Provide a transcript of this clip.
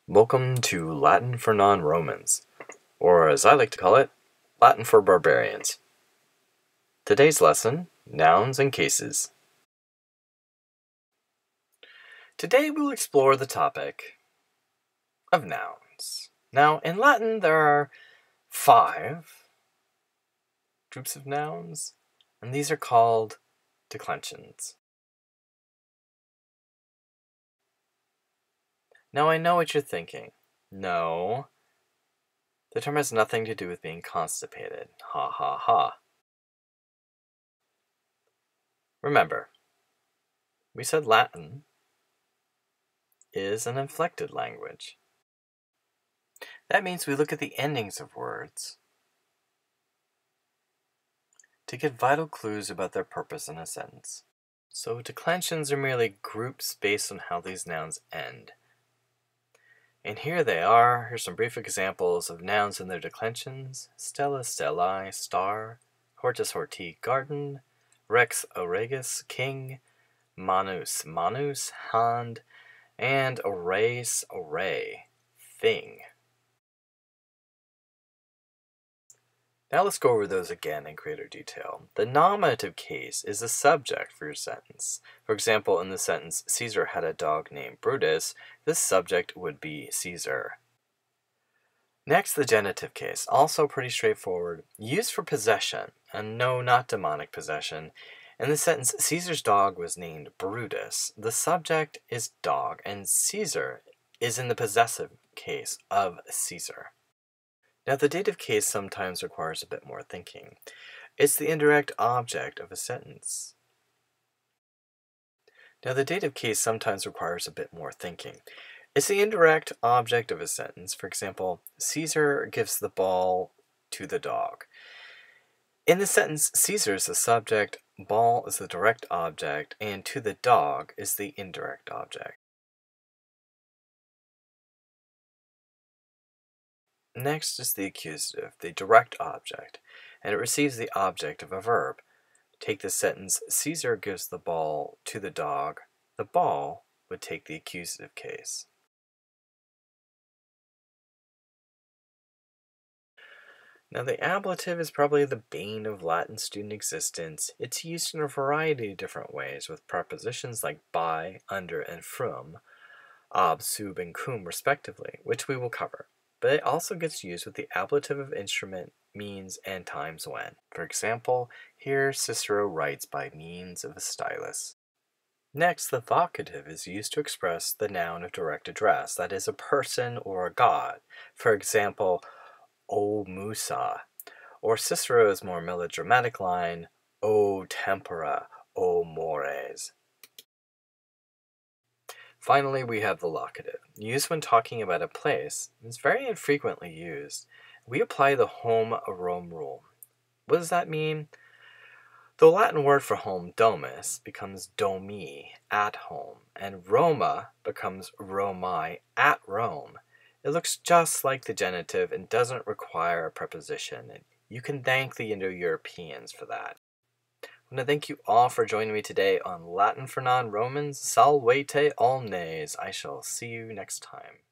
Welcome to Latin for Non-Romans, or as I like to call it, Latin for Barbarians. Today's lesson, Nouns and Cases. Today we'll explore the topic of nouns. Now, in Latin there are 5 groups of nouns, and these are called declensions. Now I know what you're thinking. No, the term has nothing to do with being constipated. Ha ha ha. Remember, we said Latin is an inflected language. That means we look at the endings of words to get vital clues about their purpose in a sentence. So declensions are merely groups based on how these nouns end. And here they are. Here's some brief examples of nouns and their declensions. Stella, stellae, star. Hortus, horti, garden. Rex, oregus, king. Manus, manus, hand. And arrays, array, thing. Now let's go over those again in greater detail. The nominative case is the subject for your sentence. For example, in the sentence, Caesar had a dog named Brutus, this subject would be Caesar. Next, the genitive case, also pretty straightforward, used for possession, and no, not demonic possession. In the sentence, Caesar's dog was named Brutus, the subject is dog, and Caesar is in the possessive case of Caesar. Now, the dative case sometimes requires a bit more thinking. It's the indirect object of a sentence. It's the indirect object of a sentence. For example, Caesar gives the ball to the dog. In the sentence, Caesar is the subject, ball is the direct object, and to the dog is the indirect object. Next is the accusative, the direct object, and it receives the object of a verb. Take the sentence, Caesar gives the ball to the dog. The ball would take the accusative case. Now, the ablative is probably the bane of Latin student existence. It's used in a variety of different ways with prepositions like by, under, and from, ob, sub, and cum, respectively, which we will cover. But it also gets used with the ablative of instrument, means, and times when. For example, here Cicero writes by means of a stylus. Next, the vocative is used to express the noun of direct address, that is, a person or a god. For example, O Musa, or Cicero's more melodramatic line, O tempora, O mores. Finally, we have the locative, used when talking about a place. It's very infrequently used. We apply the home Rome rule. What does that mean? The Latin word for home, domus, becomes domi, at home, and Roma becomes Romae, at Rome. It looks just like the genitive and doesn't require a preposition. And you can thank the Indo-Europeans for that. I want to thank you all for joining me today on Latin for Non-Romans. Salvete omnes. I shall see you next time.